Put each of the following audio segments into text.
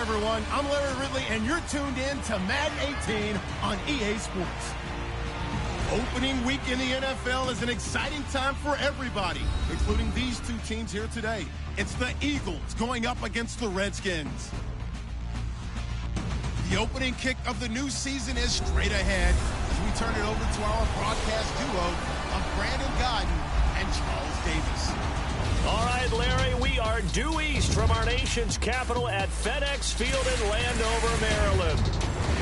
everyone. I'm Larry Ridley, and you're tuned in to Madden 18 on EA Sports. Opening week in the NFL is an exciting time for everybody, including these two teams here today. It's the Eagles going up against the Redskins. The opening kick of the new season is straight ahead as we turn it over to our broadcast duo of Brandon Godden and Charles Davis. All right, Larry, we are due east from our nation's capital at FedEx Field in Landover, Maryland.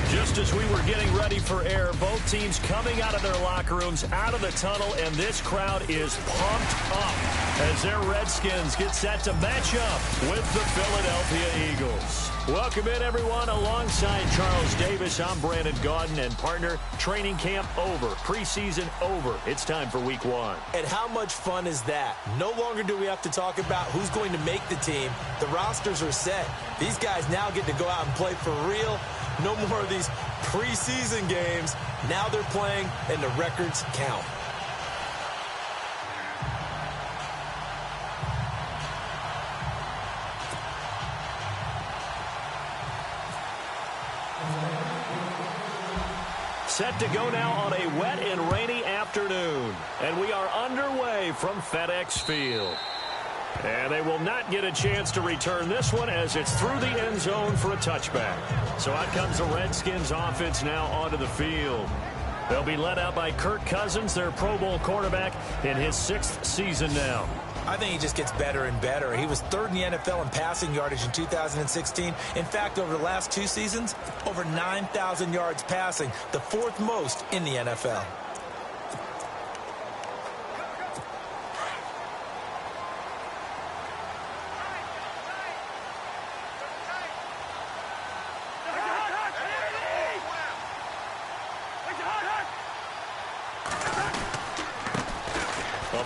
Just as we were getting ready for air, both teams coming out of their locker rooms, out of the tunnel, and this crowd is pumped up as their Redskins get set to match up with the Philadelphia Eagles. Welcome in, everyone. Alongside Charles Davis, I'm Brandon Gaudin, and partner, training camp over, preseason over. It's time for week one. And how much fun is that? No longer do we have to talk about who's going to make the team. The rosters are set. These guys now get to go out and play for real. No more of these preseason games. Now they're playing, and the records count. Set to go now on a wet and rainy afternoon. And we are underway from FedEx Field. And they will not get a chance to return this one as it's through the end zone for a touchback. So out comes the Redskins offense now onto the field. They'll be led out by Kirk Cousins, their Pro Bowl quarterback, in his 6th season now. I think he just gets better and better. He was 3rd in the NFL in passing yardage in 2016. In fact, over the last 2 seasons, over 9,000 yards passing, the 4th most in the NFL.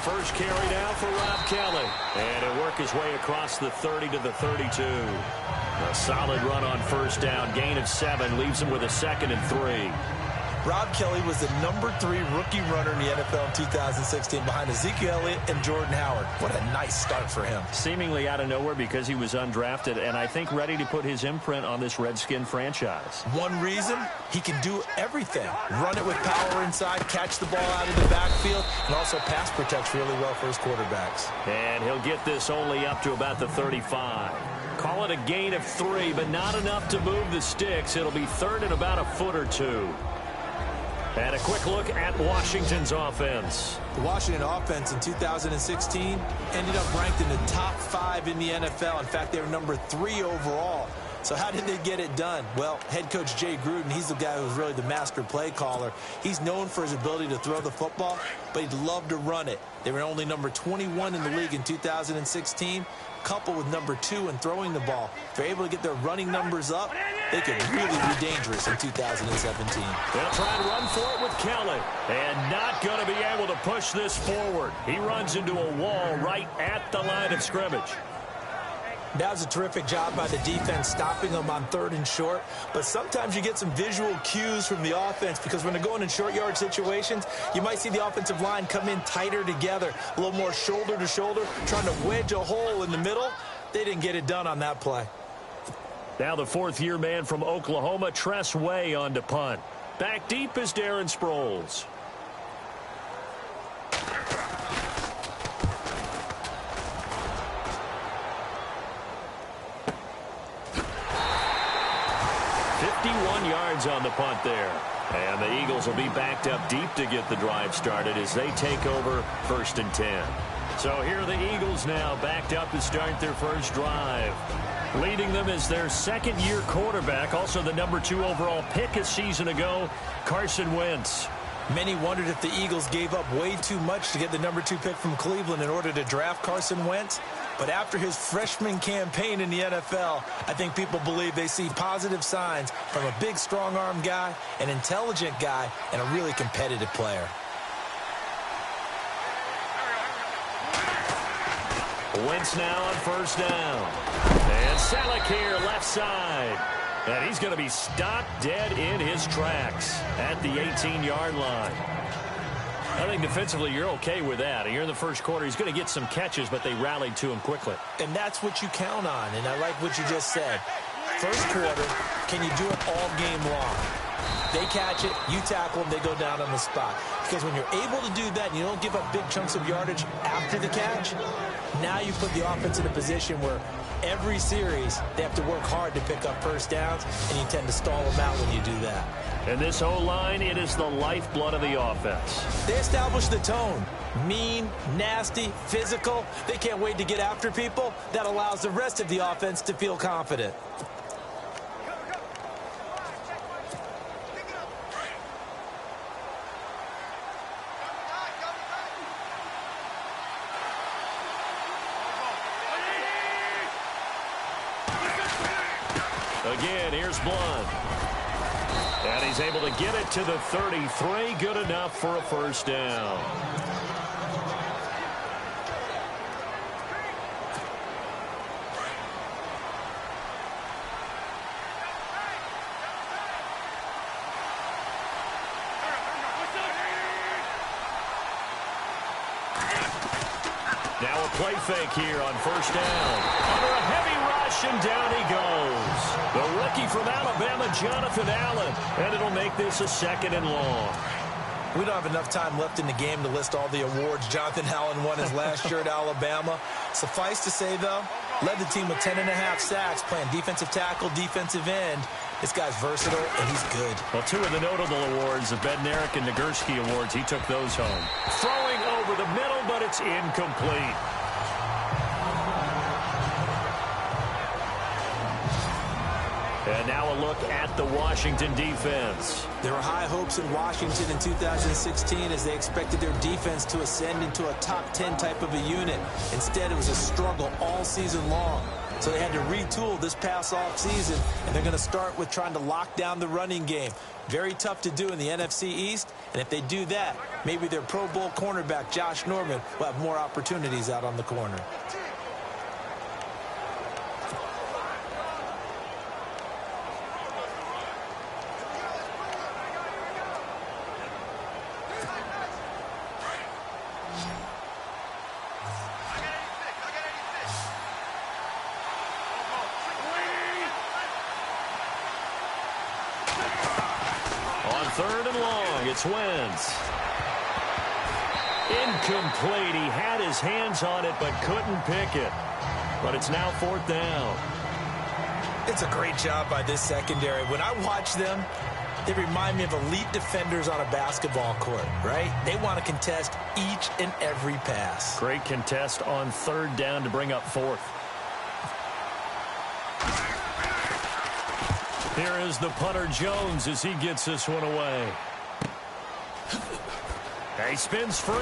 First carry now for Rob Kelly. And he'll work his way across the 30 to the 32. A solid run on first down. Gain of 7 leaves him with a 2nd and 3. Rob Kelly was the number 3 rookie runner in the NFL in 2016 behind Ezekiel Elliott and Jordan Howard. What a nice start for him. Seemingly out of nowhere because he was undrafted, and I think ready to put his imprint on this Redskin franchise. One reason, he can do everything. Run it with power inside, catch the ball out of the backfield, and also pass protects really well for his quarterbacks. And he'll get this only up to about the 35. Call it a gain of 3, but not enough to move the sticks. It'll be 3rd and about a foot or 2. And a quick look at Washington's offense. The Washington offense in 2016 ended up ranked in the top 5 in the NFL. In fact, they were number 3 overall. So how did they get it done? Well, head coach Jay Gruden, he's the guy who's really the master play caller. He's known for his ability to throw the football, but he'd love to run it. They were only number 21 in the league in 2016, coupled with number 2 in throwing the ball. If they're able to get their running numbers up, they could really be dangerous in 2017. They'll try and run for it with Kelly. And not going to be able to push this forward. He runs into a wall right at the line of scrimmage. That was a terrific job by the defense stopping them on 3rd and short. But sometimes you get some visual cues from the offense because when they're going in short yard situations, you might see the offensive line come in tighter together, a little more shoulder to shoulder, trying to wedge a hole in the middle. They didn't get it done on that play. Now the 4th-year man from Oklahoma, Tress Way, on to punt. Back deep is Darren Sproles. Yards on the punt there. And the Eagles will be backed up deep to get the drive started as they take over 1st and 10. So here are the Eagles now backed up to start their first drive. Leading them is their 2nd-year quarterback, also the number 2 overall pick a season ago, Carson Wentz. Many wondered if the Eagles gave up way too much to get the number 2 pick from Cleveland in order to draft Carson Wentz. But after his freshman campaign in the NFL, I think people believe they see positive signs from a big, strong-arm guy, an intelligent guy, and a really competitive player. Wentz now on first down. And Salek here, left side. And he's going to be stopped dead in his tracks at the 18-yard line. I think defensively you're okay with that. Here in the first quarter, he's going to get some catches, but they rallied to him quickly. And that's what you count on, and I like what you just said. first quarter, can you do it all game long? They catch it, you tackle them, they go down on the spot. Because when you're able to do that and you don't give up big chunks of yardage after the catch, now you put the offense in a position where every series they have to work hard to pick up first downs, and you tend to stall them out when you do that. And this O-line, it is the lifeblood of the offense. They establish the tone. Mean, nasty, physical. They can't wait to get after people. That allows the rest of the offense to feel confident. Again, here's Blunt. And he's able to get it to the 33. Good enough for a first down. Now a play fake here on first down. Under a heavy rush, and down he goes. The rookie from Alabama, Jonathan Allen. And it'll make this a 2nd and long. We don't have enough time left in the game to list all the awards Jonathan Allen won his last year at Alabama. Suffice to say, though, led the team with 10.5 sacks, playing defensive tackle, defensive end. This guy's versatile, and he's good. Well, 2 of the notable awards, the Bednarik and Nagurski awards, he took those home. Throwing over the middle, but it's incomplete. And now a look at the Washington defense. There were high hopes in Washington in 2016 as they expected their defense to ascend into a top 10 type of a unit. Instead, it was a struggle all season long. So they had to retool this past offseason, and they're going to start with trying to lock down the running game. Very tough to do in the NFC East, and if they do that, maybe their Pro Bowl cornerback, Josh Norman, will have more opportunities out on the corner. It's Wentz. Incomplete. He had his hands on it but couldn't pick it. But it's now 4th down. It's a great job by this secondary. When I watch them, they remind me of elite defenders on a basketball court, right? They want to contest each and every pass. Great contest on 3rd down to bring up 4th. Here is the punter Jones as he gets this one away. He spins free. A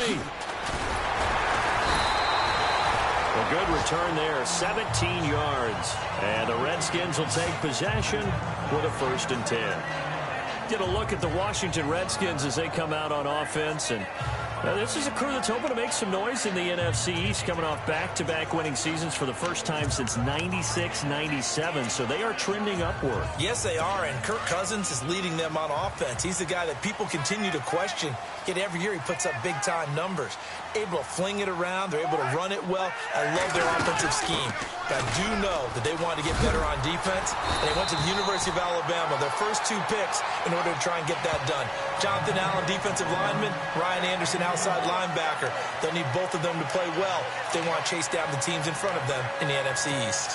good return there, 17 yards. And the Redskins will take possession with a 1st and 10. Get a look at the Washington Redskins as they come out on offense. And this is a crew that's hoping to make some noise in the NFC East, coming off back-to-back winning seasons for the first time since 96-97. So they are trending upward. Yes, they are, and Kirk Cousins is leading them on offense. He's the guy that people continue to question. Yet every year he puts up big-time numbers. Able to fling it around. They're able to run it well. I love their offensive scheme. But I do know that they want to get better on defense, and they went to the University of Alabama, their first 2 picks, in order to try and get that done. Jonathan Allen, defensive lineman. Ryan Anderson, outside linebacker. They'll need both of them to play well if they want to chase down the teams in front of them in the NFC East.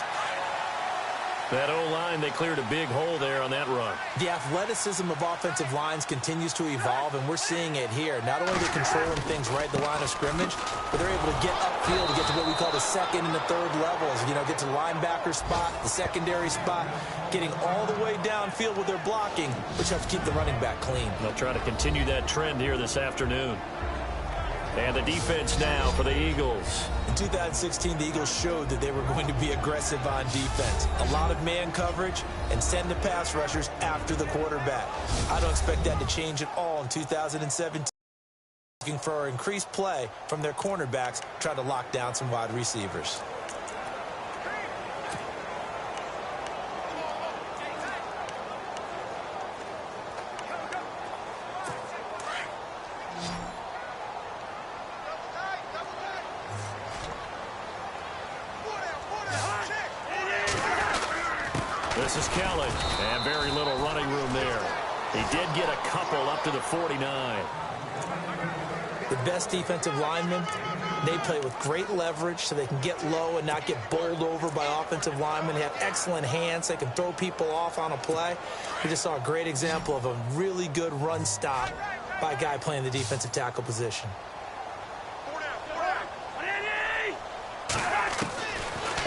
That O-line, they cleared a big hole there on that run. The athleticism of offensive lines continues to evolve, and we're seeing it here. Not only are they controlling things right at the line of scrimmage, but they're able to get upfield to get to what we call the 2nd and the 3rd levels. You know, get to the linebacker spot, the secondary spot, getting all the way downfield with their blocking, which helps keep the running back clean. They'll try to continue that trend here this afternoon. And the defense now for the Eagles. In 2016, the Eagles showed that they were going to be aggressive on defense. A lot of man coverage and send the pass rushers after the quarterback. I don't expect that to change at all in 2017. Looking for increased play from their cornerbacks, try to lock down some wide receivers. This is Kelly, and very little running room there. He did get a couple up to the 49. The best defensive linemen, they play with great leverage so they can get low and not get bowled over by offensive linemen. They have excellent hands. They can throw people off on a play. We just saw a great example of a really good run stop by a guy playing the defensive tackle position.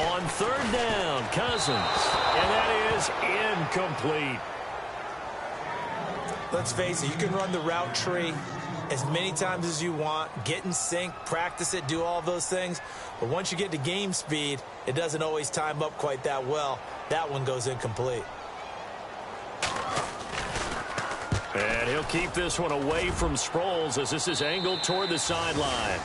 On third down, Cousins, and that is incomplete. Let's face it, you can run the route tree as many times as you want, get in sync, practice it, do all those things. But once you get to game speed, it doesn't always time up quite that well. That one goes incomplete. And he'll keep this one away from Sproles as this is angled toward the sideline.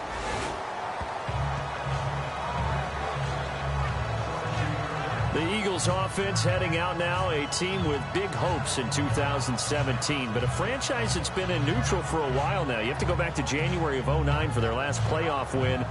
The Eagles offense heading out now, a team with big hopes in 2017, but a franchise that's been in neutral for a while now. You have to go back to January of 09 for their last playoff win,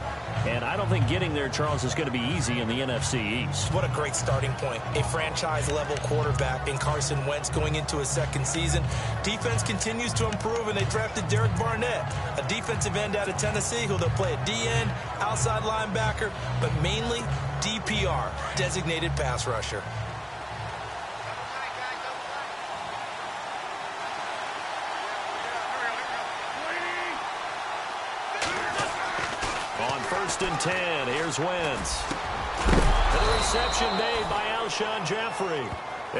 and I don't think getting there, Charles, is going to be easy in the NFC East. What a great starting point. A franchise-level quarterback in Carson Wentz going into his second season. Defense continues to improve, and they drafted Derek Barnett, a defensive end out of Tennessee who they'll play at D-end, outside linebacker, but mainly DPR, designated pass rusher. On 1st and 10, here's Wentz. And the reception made by Alshon Jeffrey.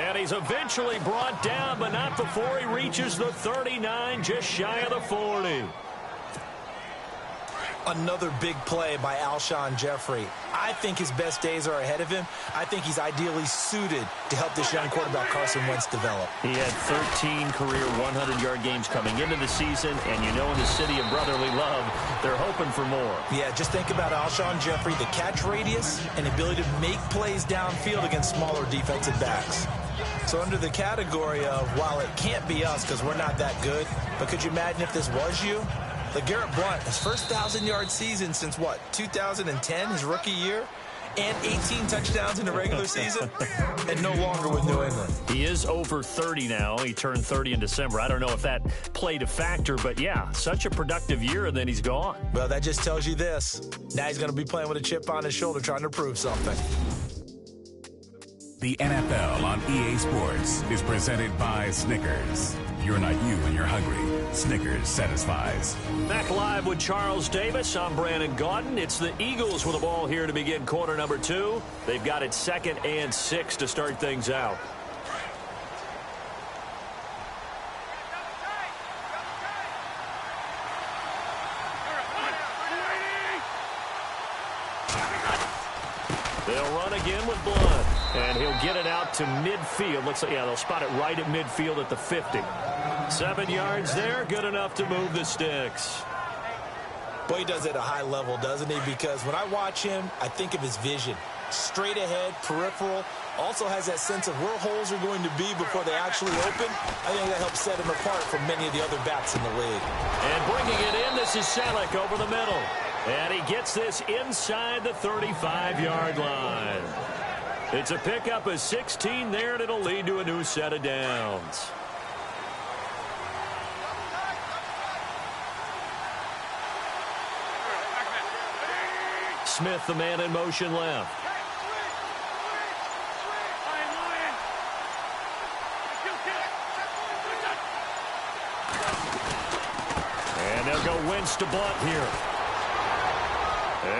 And he's eventually brought down, but not before he reaches the 39, just shy of the 40. Another big play by Alshon Jeffrey. I think his best days are ahead of him. I think he's ideally suited to help this young quarterback Carson Wentz develop. He had 13 career 100-yard games coming into the season, and you know in the city of brotherly love, they're hoping for more. Yeah, just think about Alshon Jeffrey, the catch radius and the ability to make plays downfield against smaller defensive backs. So under the category of, while it can't be us because we're not that good, but could you imagine if this was you? LeGarrette Blount, his first 1,000-yard season since, what, 2010, his rookie year? And 18 touchdowns in the regular season, and no longer with New England. He is over 30 now. He turned 30 in December. I don't know if that played a factor, but yeah, such a productive year, and then he's gone. Well, that just tells you this. Now he's going to be playing with a chip on his shoulder trying to prove something. The NFL on EA Sports is presented by Snickers. You're not you when you're hungry. Snickers satisfies. Back live with Charles Davis. I'm Brandon Gaudin. It's the Eagles with the ball here to begin quarter number 2. They've got it 2nd and 6 to start things out. They'll run again with Blount. And he'll get it out to midfield. Looks like, yeah, they'll spot it right at midfield at the 50. 7 yards there, good enough to move the sticks. Boy, he does it at a high level, doesn't he? Because when I watch him, I think of his vision. Straight ahead, peripheral. Also has that sense of where holes are going to be before they actually open. I think that helps set him apart from many of the other backs in the league. And bringing it in, this is Selleck over the middle. And he gets this inside the 35-yard line. It's a pickup of 16 there, and it'll lead to a new set of downs. Smith, the man in motion left. And they'll go Wentz to Blount here.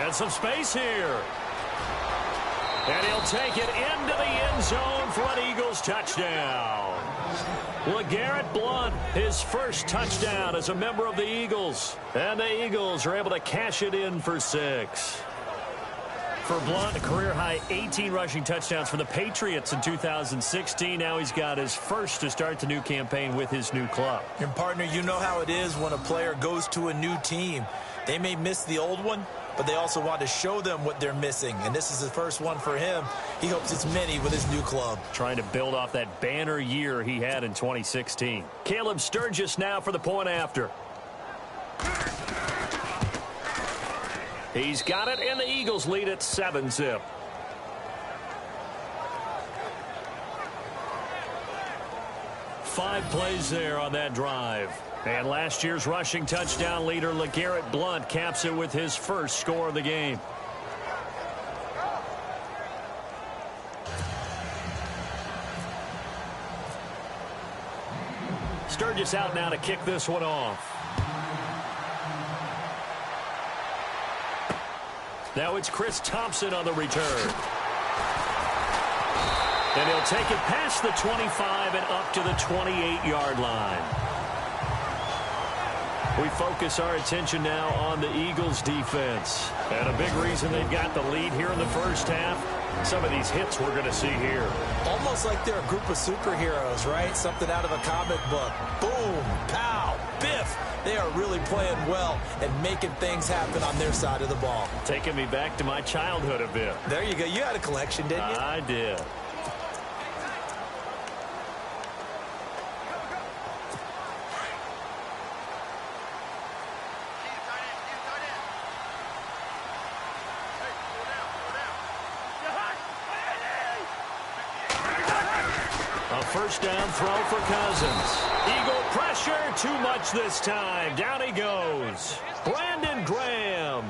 And some space here. And he'll take it into the end zone for an Eagles touchdown. LeGarrette Blount, his first touchdown as a member of the Eagles. And the Eagles are able to cash it in for 6. For Blount, a career-high 18 rushing touchdowns for the Patriots in 2016. Now he's got his first to start the new campaign with his new club. And, partner, you know how it is when a player goes to a new team. They may miss the old one, but they also want to show them what they're missing. And this is the first one for him. He hopes it's many with his new club. Trying to build off that banner year he had in 2016. Caleb Sturgis now for the point after. He's got it, and the Eagles lead at 7-zip. 5 plays there on that drive. And last year's rushing touchdown leader, LeGarrette Blount, caps it with his first score of the game. Sturgis out now to kick this one off. Now it's Chris Thompson on the return. And he'll take it past the 25 and up to the 28-yard line. We focus our attention now on the Eagles' defense. And a big reason they've got the lead here in the first half, some of these hits we're going to see here. Almost like they're a group of superheroes, right? Something out of a comic book. Boom, pow, biff. They are really playing well and making things happen on their side of the ball. Taking me back to my childhood a bit. There you go. You had a collection, didn't you? I did. First down throw for Cousins. Eagle pressure, too much this time. Down he goes. Brandon Graham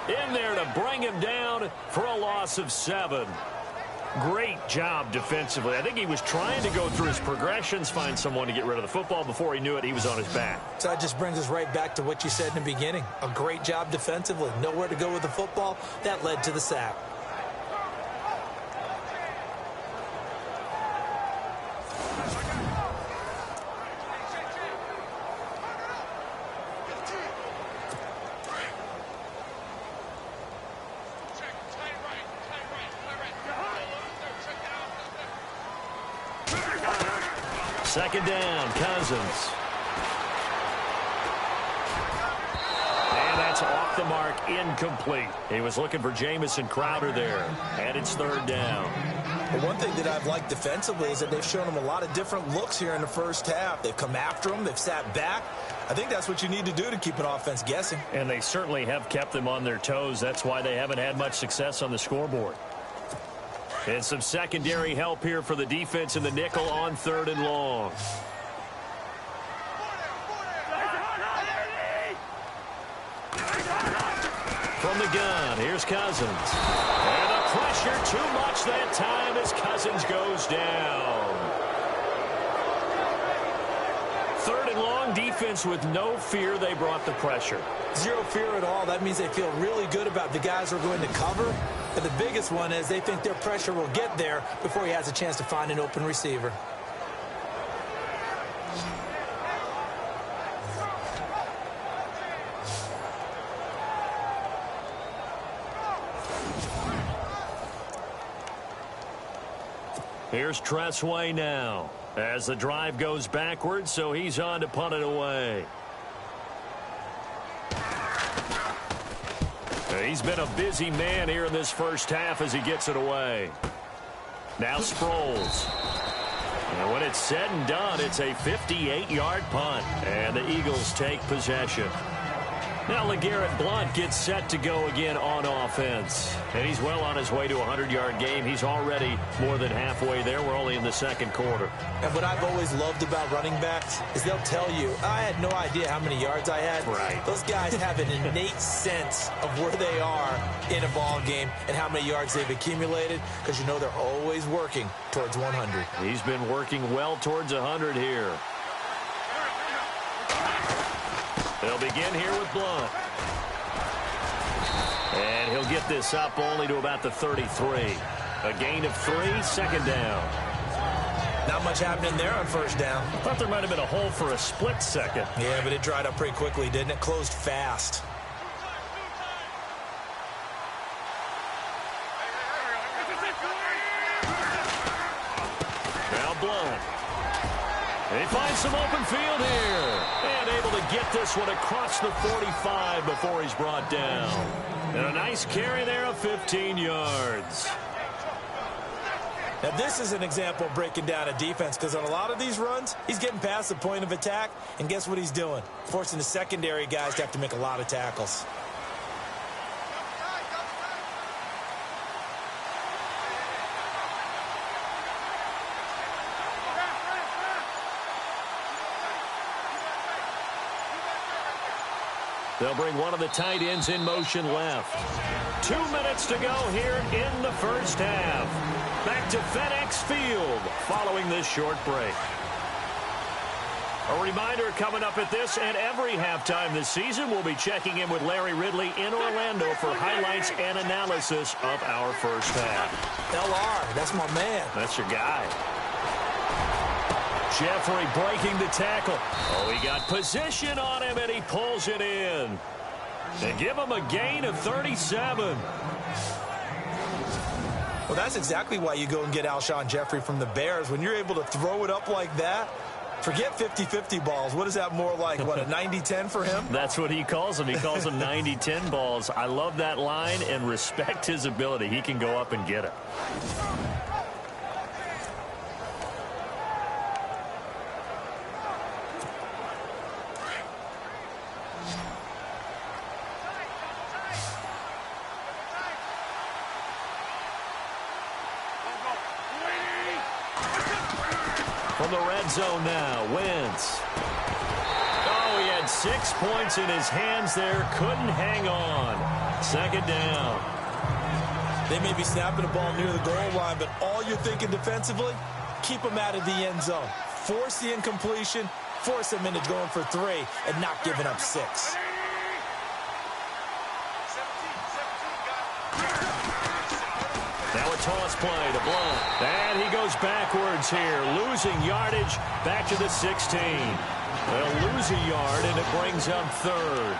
in there to bring him down for a loss of 7. Great job defensively. I think he was trying to go through his progressions, find someone to get rid of the football. Before he knew it, he was on his back. So that just brings us right back to what you said in the beginning. A great job defensively. Nowhere to go with the football. That led to the sack. Second down, Cousins. And that's off the mark, incomplete. He was looking for Jamison Crowder there. And it's third down. Well, one thing that I've liked defensively is that they've shown him a lot of different looks here in the first half. They've come after him. They've sat back. I think that's what you need to do to keep an offense guessing. And they certainly have kept them on their toes. That's why they haven't had much success on the scoreboard. And some secondary help here for the defense in the nickel on 3rd and long. From the gun, here's Cousins. And the pressure too much that time as Cousins goes down. 3rd and long, defense with no fear. They brought the pressure. Zero fear at all. That means they feel really good about the guys who are going to cover. But the biggest one is they think their pressure will get there before he has a chance to find an open receiver. Here's Tressway now as the drive goes backwards, so he's on to punt it away. He's been a busy man here in this first half as he gets it away. Now Sproles. And when it's said and done, it's a 58-yard punt. And the Eagles take possession. Now LeGarrette Blount gets set to go again on offense. And he's well on his way to a 100-yard game. He's already more than halfway there. We're only in the second quarter. And what I've always loved about running backs is they'll tell you, I had no idea how many yards I had. Right. Those guys have an innate sense of where they are in a ball game and how many yards they've accumulated because you know they're always working towards 100. He's been working well towards 100 here. They'll begin here with Blount. And he'll get this up only to about the 33. A gain of 3, second down. Not much happening there on first down. Thought there might have been a hole for a split second. Yeah, but it dried up pretty quickly, didn't it? Closed fast. Now Blount. He finds some open field here. And able to get this one across the 45 before he's brought down. And a nice carry there of 15 yards. Now, this is an example of breaking down a defense because on a lot of these runs, he's getting past the point of attack, and guess what he's doing? Forcing the secondary guys to have to make a lot of tackles. They'll bring one of the tight ends in motion left. 2 minutes to go here in the first half. Back to FedEx Field following this short break. A reminder coming up at this and every halftime this season, we'll be checking in with Larry Ridley in Orlando for highlights and analysis of our first half. LR, that's my man. That's your guy. Jeffrey breaking the tackle. Oh, he got position on him, and he pulls it in. They give him a gain of 37. Well, that's exactly why you go and get Alshon Jeffrey from the Bears. When you're able to throw it up like that, forget 50-50 balls. What is that more like, what, a 90-10 for him? That's what he calls them. He calls them 90-10 balls. I love that line and respect his ability. He can go up and get it. From the red zone now, Wentz. Oh, he had 6 points in his hands there. Couldn't hang on. Second down. They may be snapping the ball near the goal line, but all you're thinking defensively, keep them out of the end zone. Force the incompletion, force them into going for 3, and not giving up 6. Now a toss play to Blount. And he goes backwards here, losing yardage back to the 16. They'll lose a yard, and it brings up third.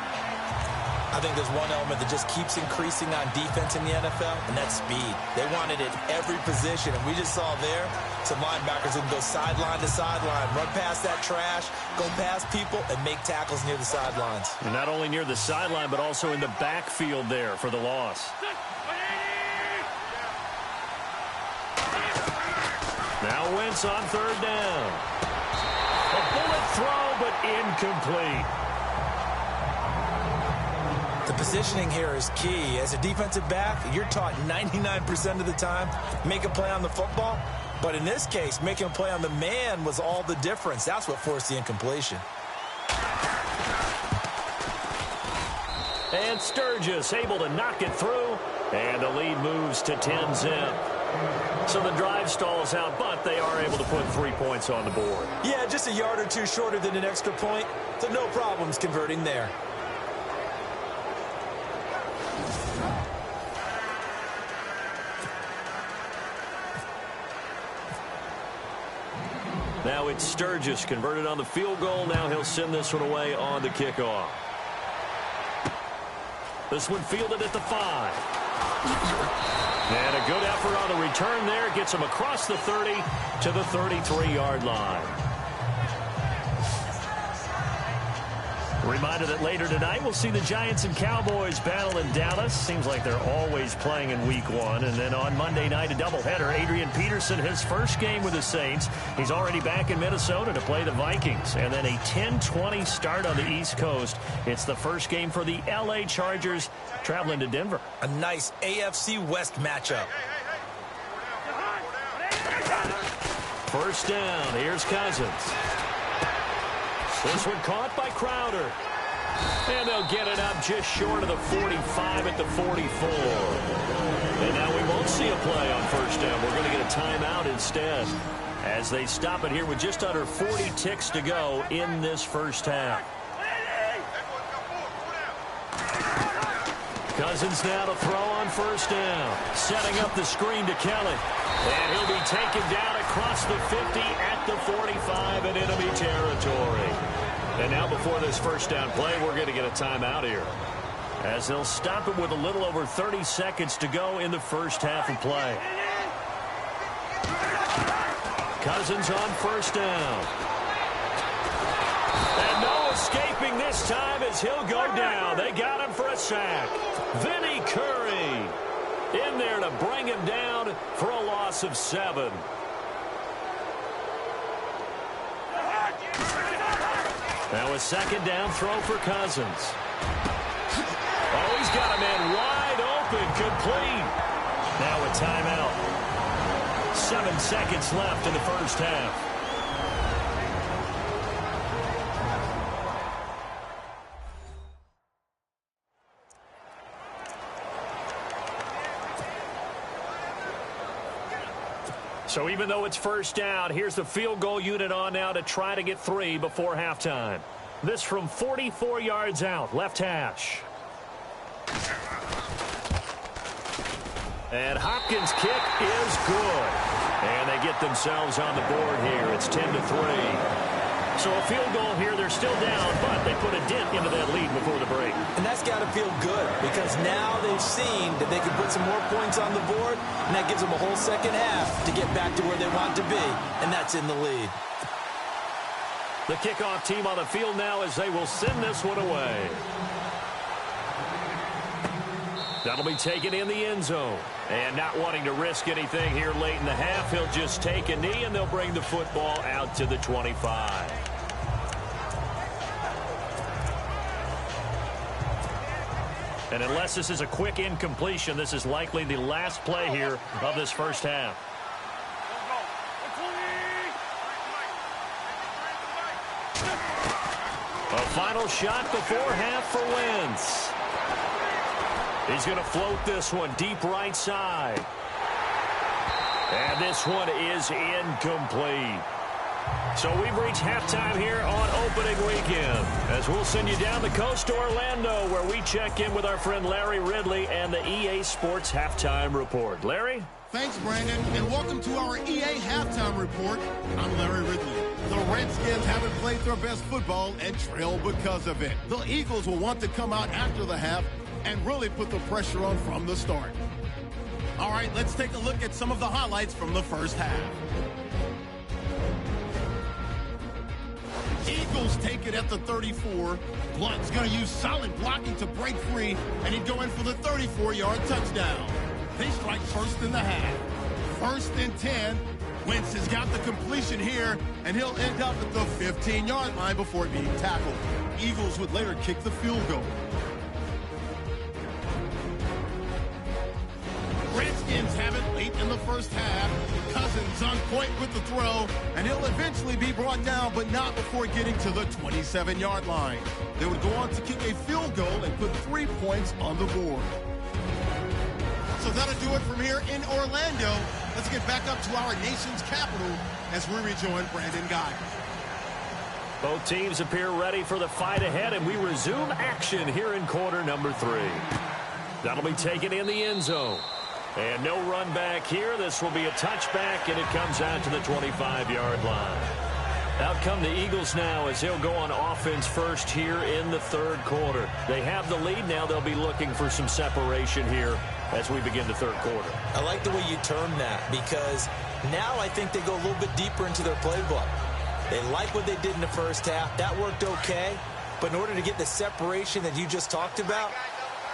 I think there's one element that just keeps increasing on defense in the NFL, and that's speed. They want it at every position, and we just saw there some linebackers who can go sideline to sideline, run past that trash, go past people, and make tackles near the sidelines. And not only near the sideline, but also in the backfield there for the loss. Now Wentz on third down. A bullet throw, but incomplete. The positioning here is key. As a defensive back, you're taught 99% of the time, make a play on the football. But in this case, making a play on the man was all the difference. That's what forced the incompletion. And Sturgis able to knock it through. And the lead moves to 10-zip. So the drive stalls out, but they are able to put 3 points on the board. Yeah, just a yard or two shorter than an extra point, so no problems converting there. Now it's Sturgis converted on the field goal. Now he'll send this one away on the kickoff. This one fielded at the 5. And a good effort on the return there. Gets him across the 30 to the 33-yard line. Reminder that later tonight we'll see the Giants and Cowboys battle in Dallas. Seems like they're always playing in week 1. And then on Monday night, a doubleheader. Adrian Peterson, his first game with the Saints. He's already back in Minnesota to play the Vikings. And then a 10:20 start on the East Coast. It's the first game for the L.A. Chargers traveling to Denver. A nice AFC West matchup. First down. Here's Cousins. This one caught by Crowder. And they'll get it up just short of the 45 at the 44. And now we won't see a play on first down. We're going to get a timeout instead as they stop it here with just under 40 ticks to go in this first half. Cousins now to throw on first down. Setting up the screen to Kelly. And he'll be taken down across the 50 at the 45 and enemy territory. And now before this first down play, we're going to get a timeout here, as they'll stop it with a little over 30 seconds to go in the first half of play. Cousins on first down. And no escaping this time as he'll go down. They got him for a sack. Vinny Curry in there to bring him down for a loss of 7. Now a second down throw for Cousins. Oh, he's got a man wide open, complete. Now a timeout. 7 seconds left in the first half. So even though it's first down, here's the field goal unit on now to try to get 3 before halftime. This from 44 yards out, left hash. And Hopkins' kick is good. And they get themselves on the board here. It's 10-3. So a field goal here, they're still down, but they put a dent into that lead before the break. And that's got to feel good because now they've seen that they can put some more points on the board, and that gives them a whole second half to get back to where they want to be, and that's in the lead. The kickoff team on the field now as they will send this one away. That'll be taken in the end zone. And not wanting to risk anything here late in the half, he'll just take a knee, and they'll bring the football out to the 25. And unless this is a quick incompletion, this is likely the last play here of this first half. A final shot before half for Wentz. He's going to float this one deep right side. And this one is incomplete. So we've reached halftime here on opening weekend, as we'll send you down the coast to Orlando, where we check in with our friend Larry Ridley and the EA Sports Halftime Report. Larry? Thanks, Brandon, and welcome to our EA Halftime Report. I'm Larry Ridley. The Redskins haven't played their best football and trail because of it. The Eagles will want to come out after the half and really put the pressure on from the start. All right, let's take a look at some of the highlights from the first half. Eagles take it at the 34. Blunt's going to use solid blocking to break free, and he'd go in for the 34-yard touchdown. They strike first in the half. 1st and 10. Wentz has got the completion here, and he'll end up at the 15-yard line before being tackled. Eagles would later kick the field goal. Redskins have it late in the first half. Cousins on point with the throw, and he'll eventually be brought down, but not before getting to the 27-yard line. They would go on to kick a field goal and put 3 points on the board. So that'll do it from here in Orlando. Let's get back up to our nation's capital as we rejoin Brandon Guy. Both teams appear ready for the fight ahead, and we resume action here in quarter number 3. That'll be taken in the end zone. And no run back here. This will be a touchback, and it comes out to the 25-yard line. Out come the Eagles now as they'll go on offense first here in the third quarter. They have the lead now. They'll be looking for some separation here as we begin the third quarter. I like the way you term that because now I think they go a little bit deeper into their playbook. They like what they did in the first half. That worked okay. But in order to get the separation that you just talked about,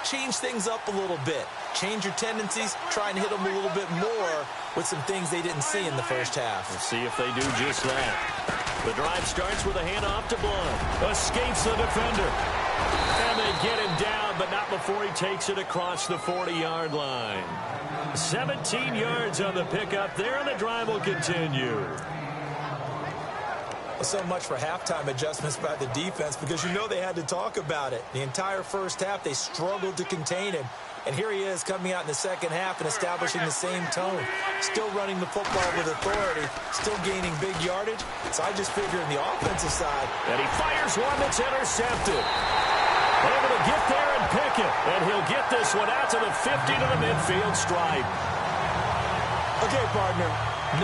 change things up a little bit. Change your tendencies. Try and hit them a little bit more with some things they didn't see in the first half. We'll see if they do just that. The drive starts with a handoff to Blunt. Escapes the defender. And they get him down, but not before he takes it across the 40-yard line. 17 yards on the pickup there, and the drive will continue. So much for halftime adjustments by the defense because you know they had to talk about it. The entire first half, they struggled to contain him. And here he is coming out in the second half and establishing the same tone. Still running the football with authority. Still gaining big yardage. So I just figure on the offensive side. And he fires one that's intercepted. Able to get there and pick it. And he'll get this one out to the 50 to the midfield stripe. Okay, partner.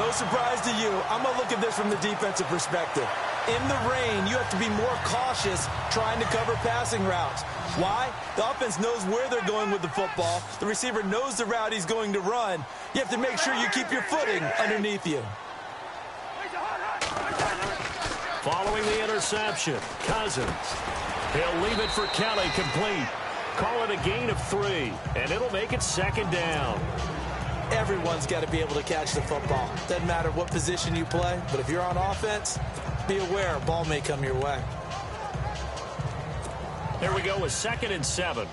No surprise to you. I'm going to look at this from the defensive perspective. In the rain, you have to be more cautious trying to cover passing routes. Why? The offense knows where they're going with the football. The receiver knows the route he's going to run. You have to make sure you keep your footing underneath you. Following the interception, Cousins. He'll leave it for Kelly complete. Call it a gain of 3, and it'll make it second down. Everyone's got to be able to catch the football. Doesn't matter what position you play, but if you're on offense, be aware a ball may come your way. Here we go with 2nd and 7.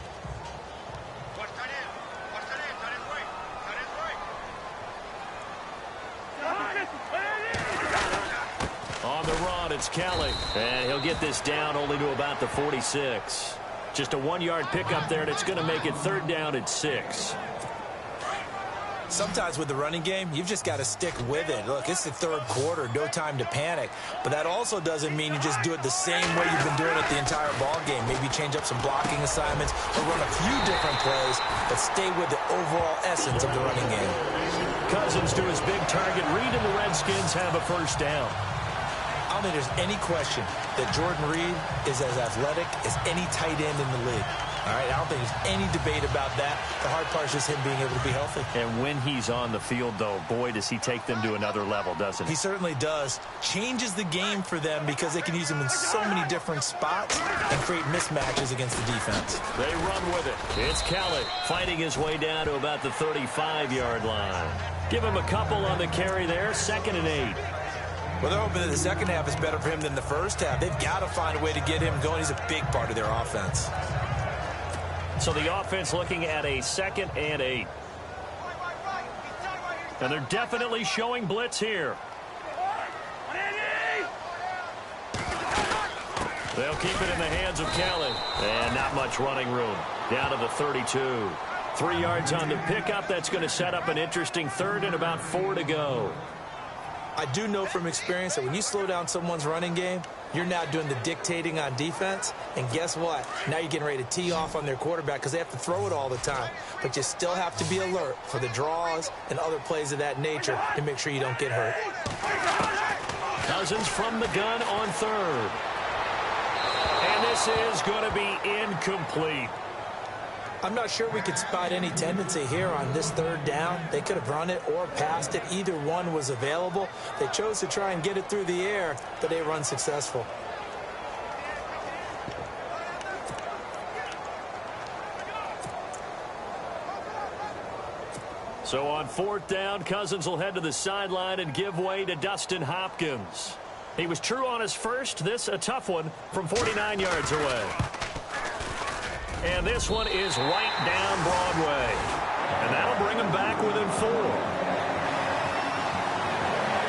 On the run, it's Kelly. And he'll get this down only to about the 46. Just a 1-yard pickup there, and it's going to make it 3rd down at 6. Sometimes with the running game, you've just got to stick with it. Look, it's the third quarter, no time to panic. But that also doesn't mean you just do it the same way you've been doing it the entire ball game. Maybe change up some blocking assignments or run a few different plays, but stay with the overall essence of the running game. Cousins to his big target. Reed and the Redskins have a first down. I don't think there's any question that Jordan Reed is as athletic as any tight end in the league. All right, I don't think there's any debate about that. The hard part is just him being able to be healthy. And when he's on the field, though, boy, does he take them to another level, doesn't he? He certainly does. Changes the game for them because they can use him in so many different spots and create mismatches against the defense. They run with it. It's Kelly fighting his way down to about the 35-yard line. Give him a couple on the carry there, 2nd and 8. Well, they're hoping that the second half is better for him than the first half. They've got to find a way to get him going. He's a big part of their offense. So the offense looking at a 2nd and 8. And they're definitely showing blitz here. They'll keep it in the hands of Kelly. And not much running room. Down to the 32. 3 yards on the pickup. That's going to set up an interesting 3rd and about 4 to go. I do know from experience that when you slow down someone's running game, you're now doing the dictating on defense. And guess what? Now you're getting ready to tee off on their quarterback because they have to throw it all the time. But you still have to be alert for the draws and other plays of that nature to make sure you don't get hurt. Cousins from the gun on 3rd. And this is going to be incomplete. I'm not sure we could spot any tendency here on this 3rd down. They could have run it or passed it. Either one was available. They chose to try and get it through the air, but they run successful. So on 4th down, Cousins will head to the sideline and give way to Dustin Hopkins. He was true on his first. This a tough one from 49 yards away. And this one is right down Broadway. And that'll bring them back within 4.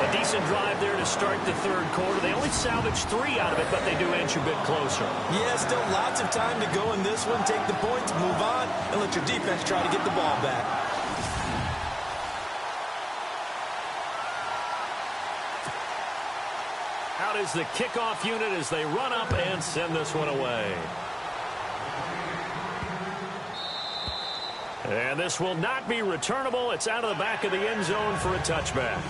A decent drive there to start the 3rd quarter. They only salvaged 3 out of it, but they do inch a bit closer. Yeah, still lots of time to go in this one. Take the points, move on, and let your defense try to get the ball back. Out is the kickoff unit as they run up and send this one away. And this will not be returnable. It's out of the back of the end zone for a touchback.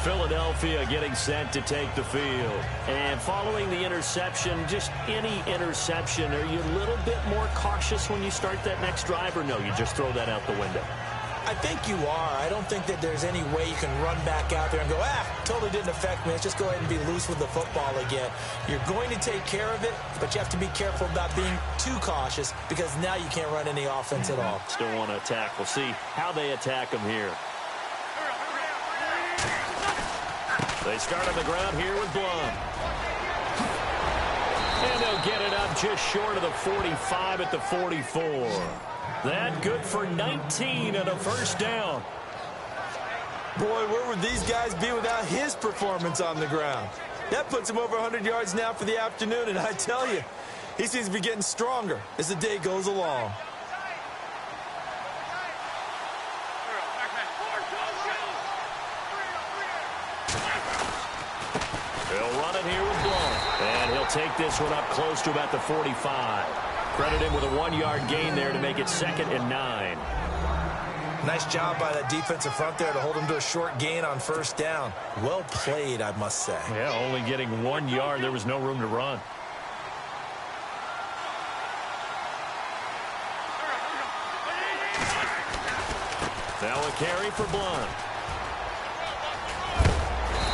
Philadelphia getting set to take the field. And following the interception, just any interception, are you a little bit more cautious when you start that next drive, or no, you just throw that out the window? I think you are. I don't think that there's any way you can run back out there and go, totally didn't affect me. Let's just go ahead and be loose with the football again. You're going to take care of it, but you have to be careful about being too cautious because now you can't run any offense at all. Still want to attack. We'll see how they attack them here. They start on the ground here with Blum. And they'll get it up just short of the 45 at the 44. That good for 19 and a first down. Boy, where would these guys be without his performance on the ground? That puts him over 100 yards now for the afternoon, and I tell you, he seems to be getting stronger as the day goes along. He'll run it here with Blum. And he'll take this one up close to about the 45. Credit him with a 1-yard gain there to make it 2nd and 9. Nice job by that defensive front there to hold him to a short gain on first down. Well played, I must say. Yeah, only getting 1 yard. There was no room to run. Now a carry for Blunt.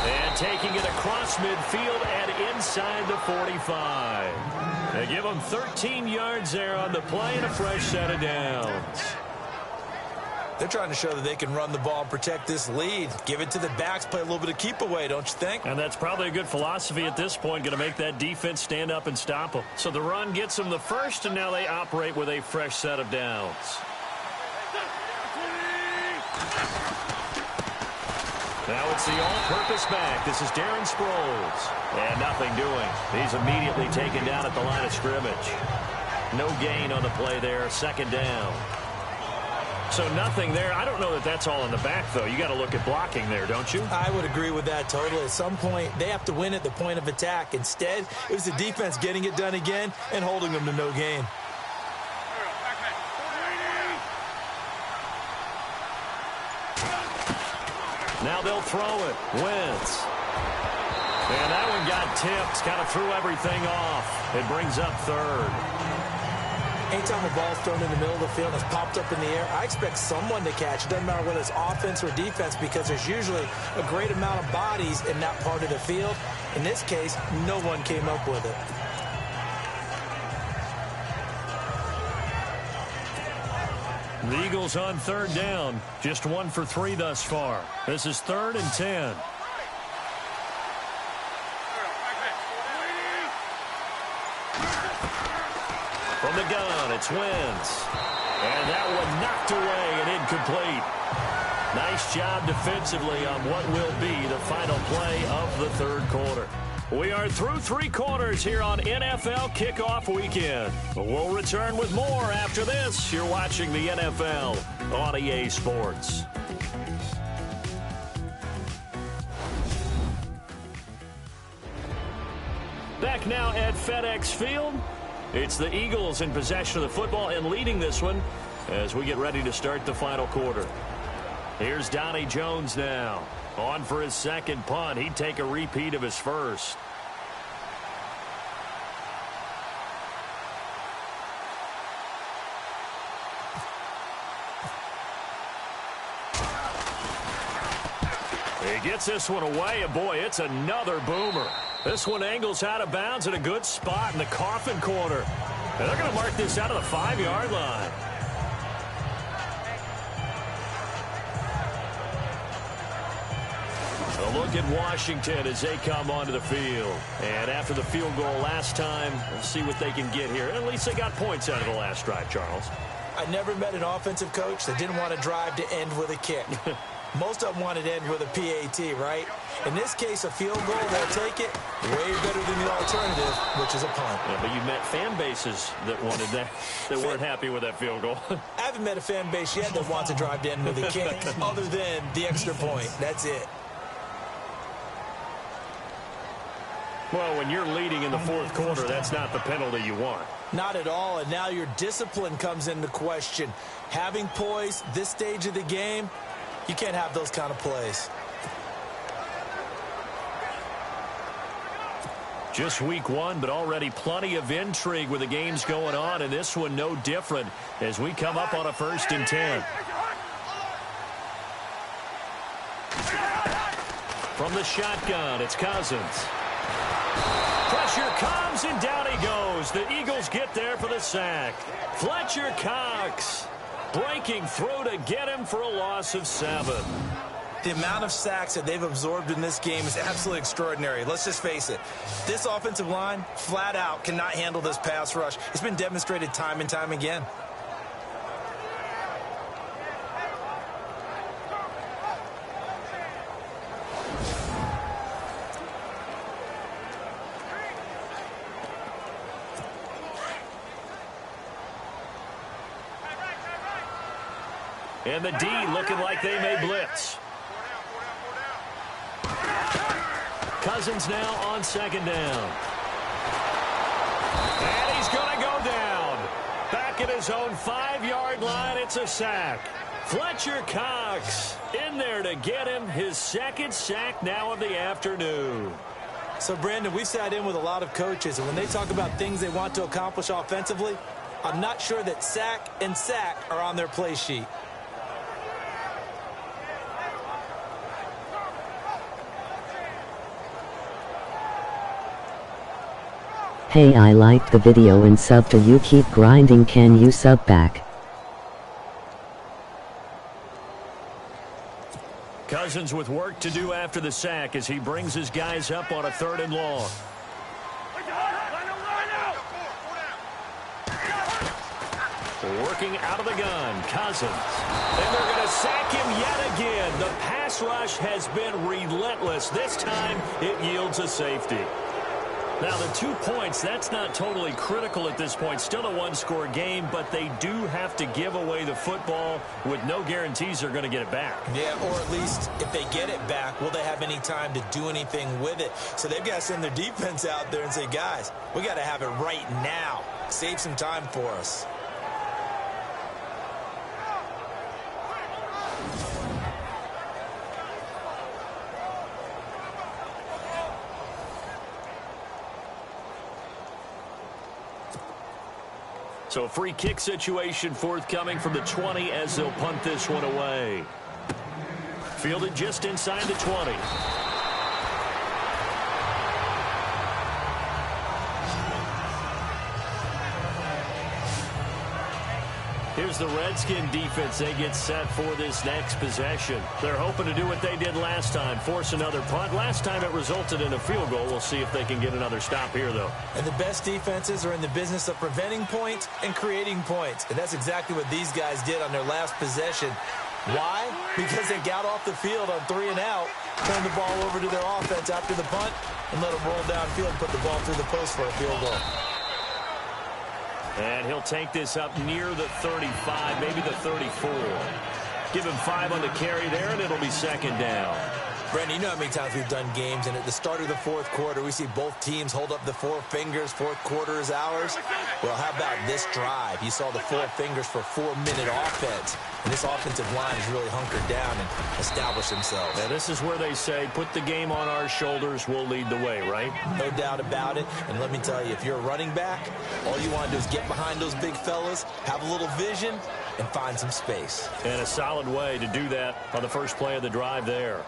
And taking it across midfield and inside the 45. They give them 13 yards there on the play and a fresh set of downs. They're trying to show that they can run the ball and protect this lead. Give it to the backs, play a little bit of keep away, don't you think? And that's probably a good philosophy at this point, going to make that defense stand up and stop them. So the run gets them the first, and now they operate with a fresh set of downs. Now it's the all-purpose back. This is Darren Sproles. And nothing doing. He's immediately taken down at the line of scrimmage. No gain on the play there. Second down. So nothing there. I don't know that that's all in the back, though. You got to look at blocking there, don't you? I would agree with that totally. At some point, they have to win at the point of attack. Instead, it was the defense getting it done again and holding them to no gain. Now they'll throw it. Wentz. And that one got tipped. Kind of threw everything off. It brings up third. Anytime a ball's thrown in the middle of the field and it's popped up in the air, I expect someone to catch. It doesn't matter whether it's offense or defense because there's usually a great amount of bodies in that part of the field. In this case, no one came up with it. The Eagles on third down. Just 1 for 3 thus far. This is 3rd and 10. From the gun, it's Wentz. And that one knocked away and incomplete. Nice job defensively on what will be the final play of the third quarter. We are through 3 quarters here on NFL Kickoff Weekend. We'll return with more after this. You're watching the NFL on EA Sports. Back now at FedEx Field. It's the Eagles in possession of the football and leading this one as we get ready to start the final quarter. Here's Donnie Jones now. On for his second punt. He'd take a repeat of his first. He gets this one away, and boy, it's another boomer. This one angles out of bounds at a good spot in the coffin corner. And they're going to mark this out of the 5-yard line. A look at Washington as they come onto the field. And after the field goal last time, we'll see what they can get here. At least they got points out of the last drive, Charles. I never met an offensive coach that didn't want to drive to end with a kick. Most of them wanted to end with a PAT, right? In this case, a field goal, they'll take it way better than the alternative, which is a punt. Yeah, but you've met fan bases that wanted that weren't happy with that field goal. I haven't met a fan base yet that wants to drive to end with a kick, other than the extra point. That's it. Well, when you're leading in the fourth quarter, that's not the penalty you want. Not at all, and now your discipline comes into question. Having poise this stage of the game, you can't have those kind of plays. Just week 1, but already plenty of intrigue with the games going on, and this one no different as we come up on a 1st and 10. From the shotgun, it's Cousins. Pressure comes, and down he goes. The Eagles get there for the sack. Fletcher Cox breaking through to get him for a loss of 7. The amount of sacks that they've absorbed in this game is absolutely extraordinary. Let's just face it. This offensive line, flat out, cannot handle this pass rush. It's been demonstrated time and time again. And the D looking like they may blitz. Cousins now on 2nd down. And he's going to go down. Back at his own 5-yard line, it's a sack. Fletcher Cox in there to get him his 2nd sack now of the afternoon. So, Brandon, we sat in with a lot of coaches, and when they talk about things they want to accomplish offensively, I'm not sure that sack and sack are on their play sheet. Hey, I liked the video and sub to you. Keep grinding. Can you sub back? Cousins with work to do after the sack as he brings his guys up on a 3rd and long. Working out of the gun, Cousins. And they're going to sack him yet again. The pass rush has been relentless. This time, it yields a safety. Now, the 2 points, that's not totally critical at this point. Still a one-score game, but they do have to give away the football with no guarantees they're going to get it back. Yeah, or at least if they get it back, will they have any time to do anything with it? So they've got to send their defense out there and say, guys, we got to have it right now. Save some time for us. So a free kick situation forthcoming from the 20 as they'll punt this one away. Fielded just inside the 20. Here's the Redskin defense. They get set for this next possession. They're hoping to do what they did last time, force another punt. Last time it resulted in a field goal. We'll see if they can get another stop here, though. And the best defenses are in the business of preventing points and creating points. And that's exactly what these guys did on their last possession. Why? Because they got off the field on 3 and out, turned the ball over to their offense after the punt, and let them roll downfield and put the ball through the post for a field goal. And he'll take this up near the 35, maybe the 34. Give him 5 on the carry there, and it'll be second down. Brandon, you know how many times we've done games, and at the start of the fourth quarter, we see both teams hold up the 4 fingers, fourth quarter is ours. Well, how about this drive? You saw the 4 fingers for 4-minute offense, and this offensive line has really hunkered down and established themselves. Now, this is where they say, put the game on our shoulders, we'll lead the way, right? No doubt about it, and let me tell you, if you're a running back, all you want to do is get behind those big fellas, have a little vision, and find some space. And a solid way to do that on the first play of the drive there.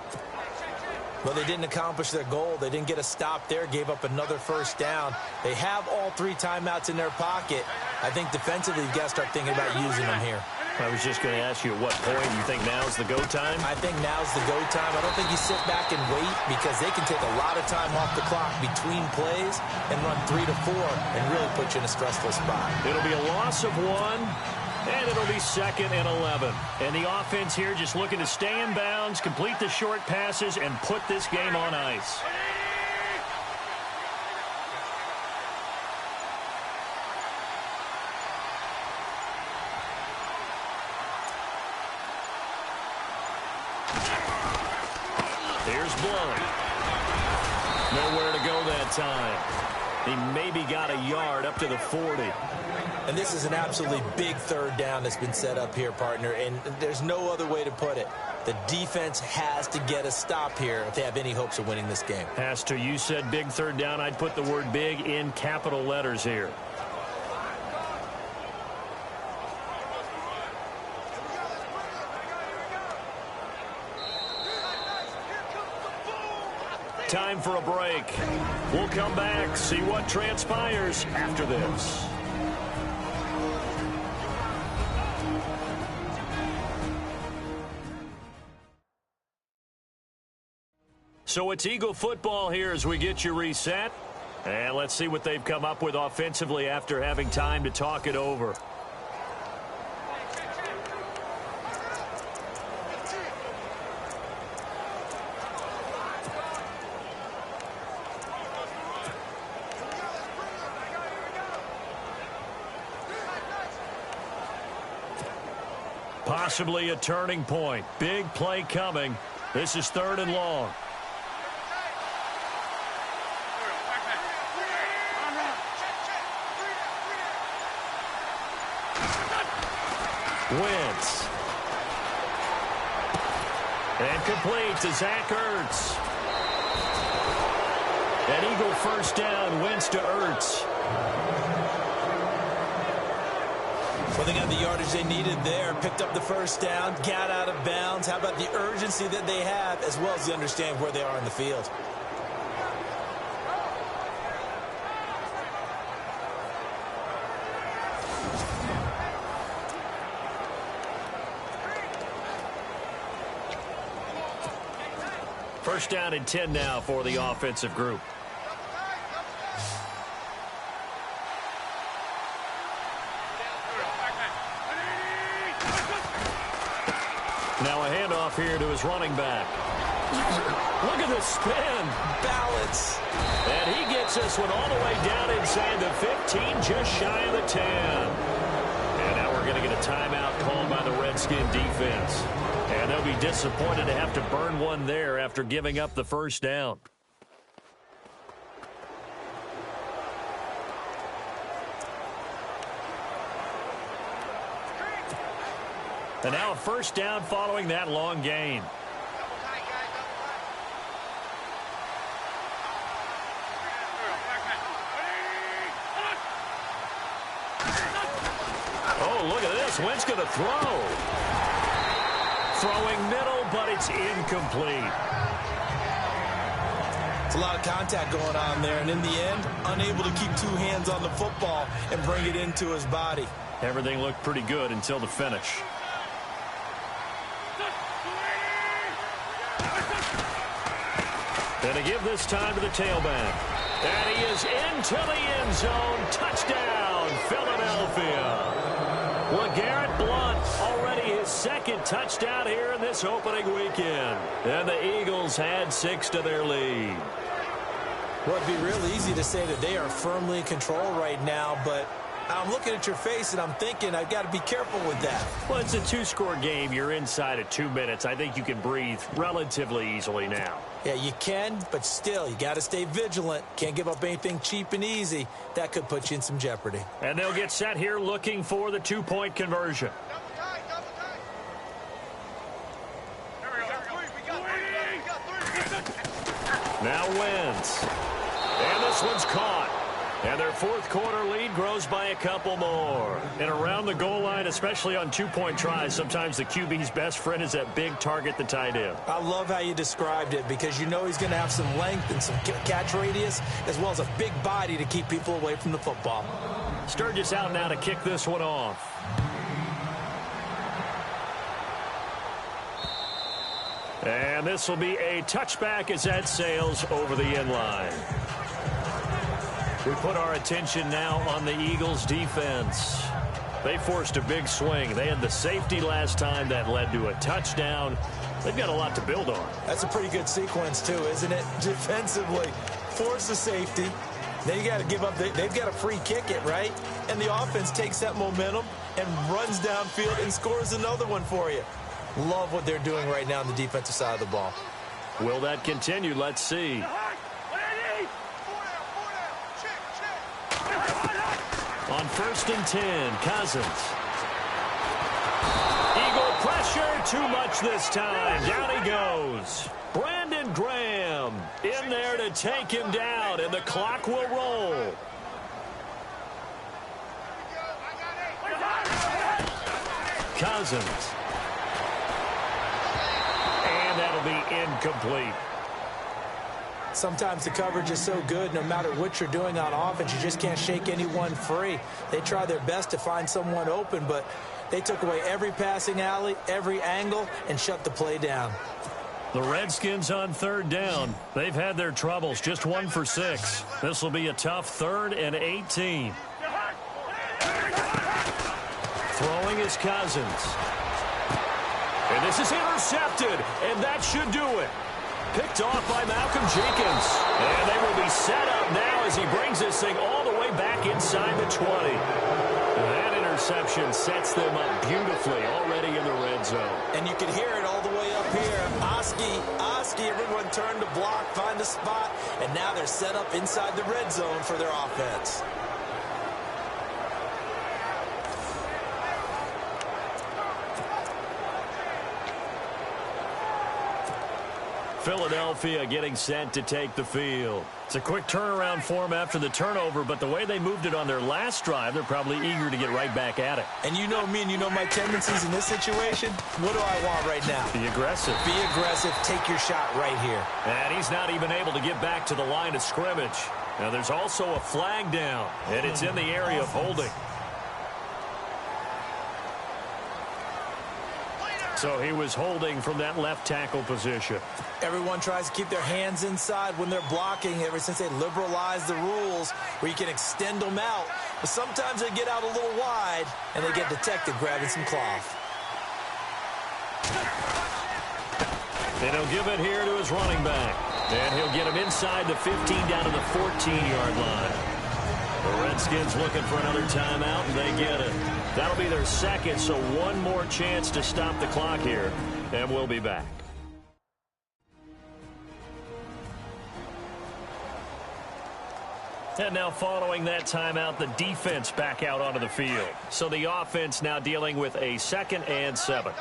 Well, they didn't accomplish their goal. They didn't get a stop there, gave up another first down. They have all 3 timeouts in their pocket. I think defensively, you've got to start thinking about using them here. I was just going to ask you at what point you think now's the go time? I think now's the go time. I don't think you sit back and wait because they can take a lot of time off the clock between plays and run 3 to 4 and really put you in a stressful spot. It'll be a loss of 1. And it'll be second and 11. And the offense here just looking to stay in bounds, complete the short passes, and put this game on ice. Here's Blunt. Nowhere to go that time. He maybe got a yard up to the 40. And this is an absolutely big third down that's been set up here, partner, and there's no other way to put it. The defense has to get a stop here if they have any hopes of winning this game. Has to. You said big third down. I'd put the word big in capital letters here. Time for a break. We'll come back, see what transpires after this. So it's Eagle football here as we get you reset. And let's see what they've come up with offensively after having time to talk it over. Possibly a turning point. Big play coming. This is 3rd and long. Wentz. And complete to Zach Ertz. An Eagle first down. Wentz to Ertz. Well, they got the yardage they needed there, picked up the first down, got out of bounds. How about the urgency that they have, as well as they understand where they are in the field? First down and 10 now for the offensive group. Now a handoff here to his running back. Look at the spin. Balance. And he gets this one all the way down inside the 15, just shy of the 10. And now we're going to get a timeout called by the Redskin defense. And they'll be disappointed to have to burn one there after giving up the first down. And now a first down following that long gain. Oh, look at this. Wentz going to throw. Throwing middle, but it's incomplete. It's a lot of contact going on there, and in the end, unable to keep two hands on the football and bring it into his body. Everything looked pretty good until the finish. And to give this time to the tailback. And he is into the end zone. Touchdown, Philadelphia. LeGarrette Blount, already his second touchdown here in this opening weekend. And the Eagles had 6 to their lead. Well, it'd be real easy to say that they are firmly in control right now, but I'm looking at your face and I'm thinking I've got to be careful with that. Well, it's a 2-score game. You're inside of 2 minutes. I think you can breathe relatively easily now. Yeah, you can, but still, you got to stay vigilant. Can't give up anything cheap and easy. That could put you in some jeopardy. And they'll get set here looking for the 2-point conversion. Now Wentz. And this one's caught. And their fourth quarter lead grows by a couple more. And around the goal line, especially on 2-point tries, sometimes the QB's best friend is that big target, the tight end. I love how you described it because you know he's going to have some length and some catch radius as well as a big body to keep people away from the football. Sturgis out now to kick this one off. And this will be a touchback as that sails over the end line. We put our attention now on the Eagles' defense. They forced a big swing. They had the safety last time that led to a touchdown. They've got a lot to build on. That's a pretty good sequence, too, isn't it? Defensively, force the safety. Then you got to give up. They've got to free kick it, right? And the offense takes that momentum and runs downfield and scores another one for you. Love what they're doing right now on the defensive side of the ball. Will that continue? Let's see. On 1st and 10, Cousins. Eagle pressure, too much this time. Down he goes. Brandon Graham in there to take him down, and the clock will roll. Cousins. And that'll be incomplete. Sometimes the coverage is so good, no matter what you're doing on offense, you just can't shake anyone free. They try their best to find someone open, but they took away every passing alley, every angle, and shut the play down. The Redskins on 3rd down. They've had their troubles, just 1 for 6. This will be a tough 3rd and 18. Throwing is Cousins. And this is intercepted, and that should do it. Picked off by Malcolm Jenkins. And they will be set up now as he brings this thing all the way back inside the 20. That interception sets them up beautifully already in the red zone. And you can hear it all the way up here. Oski, everyone turned to block, find a spot, and now they're set up inside the red zone for their offense. Philadelphia getting set to take the field. It's a quick turnaround for them after the turnover, but the way they moved it on their last drive, they're probably eager to get right back at it. And you know me and you know my tendencies in this situation. What do I want right now? Be aggressive. Be aggressive. Take your shot right here. And he's not even able to get back to the line of scrimmage. Now there's also a flag down, and it's in the area of holding. So he was holding from that left tackle position. Everyone tries to keep their hands inside when they're blocking ever since they liberalized the rules where you can extend them out. But sometimes they get out a little wide and they get detected grabbing some cloth. And he'll give it here to his running back. And he'll get him inside the 15 down to the 14-yard line. The Redskins looking for another timeout, and they get it. That'll be their second, so one more chance to stop the clock here, and we'll be back. And now following that timeout, the defense back out onto the field. So the offense now dealing with a 2nd and 7.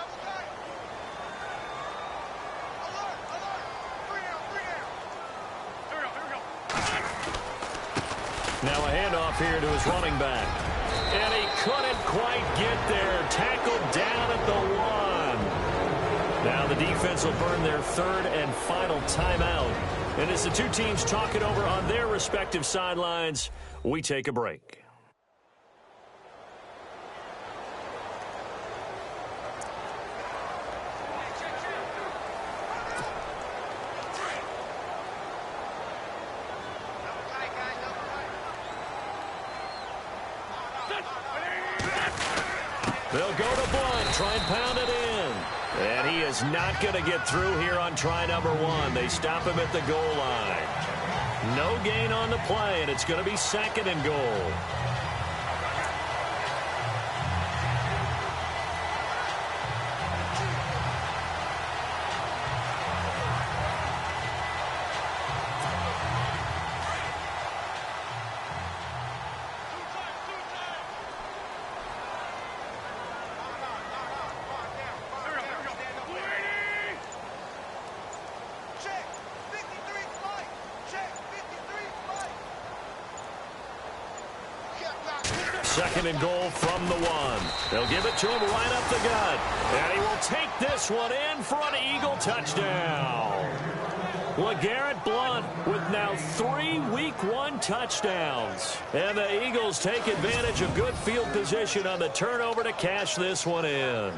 Now a handoff here to his running back. And he couldn't quite get there. Tackled down at the 1. Now the defense will burn their 3rd and final timeout. And as the two teams talk it over on their respective sidelines, we take a break. They'll go to Blunt, try and pound it in. And he is not going to get through here on try number 1. They stop him at the goal line. No gain on the play, and it's going to be 2nd and goal. Second and goal from the 1. They'll give it to him right up the gut. And he will take this one in for an Eagle touchdown. LeGarrette Blount with now 3 Week 1 touchdowns. And the Eagles take advantage of good field position on the turnover to cash this one in.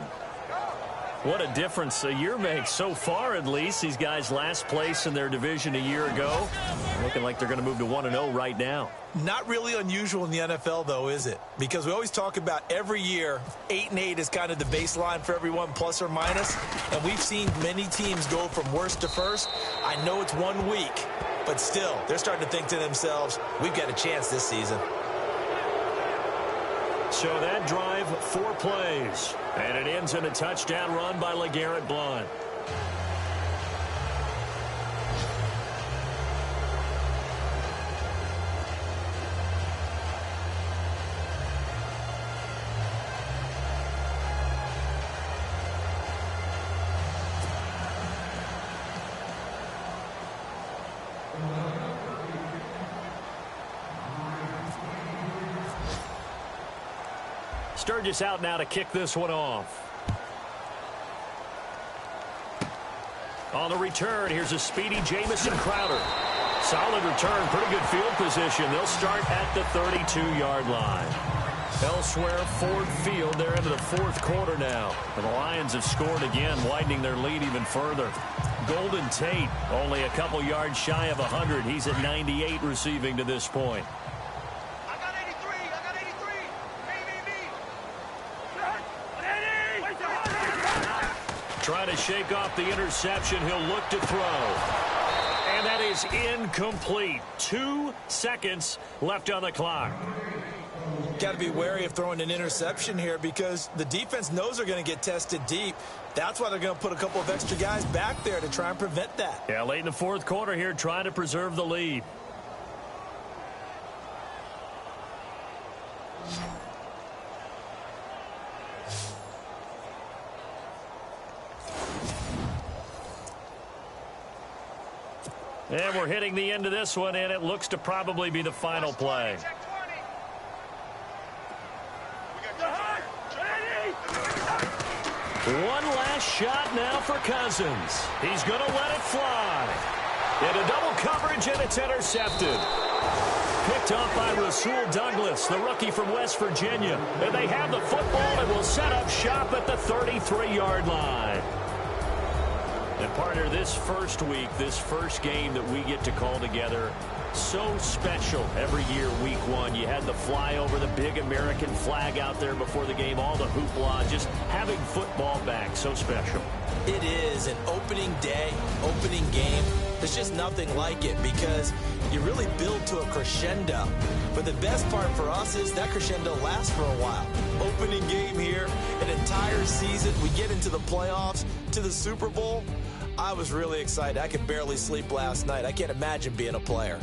What a difference a year makes so far, at least. These guys last place in their division a year ago. Looking like they're going to move to 1-0 right now. Not really unusual in the NFL, though, is it? Because we always talk about every year, 8-8 is kind of the baseline for everyone, plus or minus. And we've seen many teams go from worst to first. I know it's 1 week, but still, they're starting to think to themselves, we've got a chance this season. So that drive, 4 plays. And it ends in a touchdown run by LeGarrette Blount. Sturgis out now to kick this one off. On the return, here's a speedy Jamison Crowder. Solid return, pretty good field position. They'll start at the 32-yard line. Elsewhere, Ford Field, they're into the 4th quarter now. And the Lions have scored again, widening their lead even further. Golden Tate, only a couple yards shy of 100. He's at 98 receiving to this point. Trying to shake off the interception. He'll look to throw. And that is incomplete. 2 seconds left on the clock. Got to be wary of throwing an interception here because the defense knows they're going to get tested deep. That's why they're going to put a couple of extra guys back there to try and prevent that. Yeah, late in the 4th quarter here, trying to preserve the lead. And we're hitting the end of this one, and it looks to probably be the final play. One last shot now for Cousins. He's going to let it fly. Into double coverage, and it's intercepted. Picked off by Rasul Douglas, the rookie from West Virginia. And they have the football and will set up shop at the 33-yard line. And partner, this first week, this first game that we get to call together, So special every year, week one. You had the flyover, the big American flag out there before the game, all the hoopla, just having football back, so special. It is an opening day, opening game. There's just nothing like it because you really build to a crescendo. But the best part for us is that crescendo lasts for a while. Opening game here, an entire season. We get into the playoffs, to the Super Bowl. I was really excited. I could barely sleep last night. I can't imagine being a player.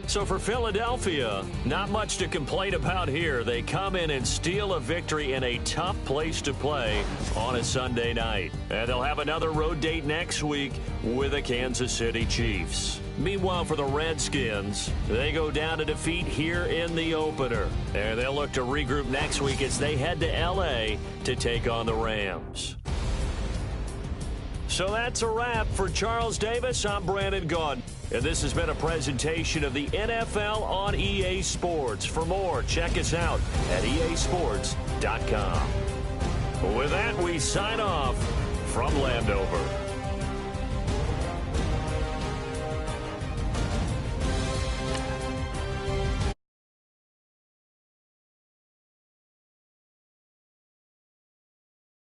So for Philadelphia, not much to complain about here. They come in and steal a victory in a tough place to play on a Sunday night. And they'll have another road date next week with the Kansas City Chiefs. Meanwhile, for the Redskins, they go down to defeat here in the opener. And they'll look to regroup next week as they head to L.A. to take on the Rams. So that's a wrap. For Charles Davis, I'm Brandon Gaudin. And this has been a presentation of the NFL on EA Sports. For more, check us out at easports.com. With that, we sign off from Landover.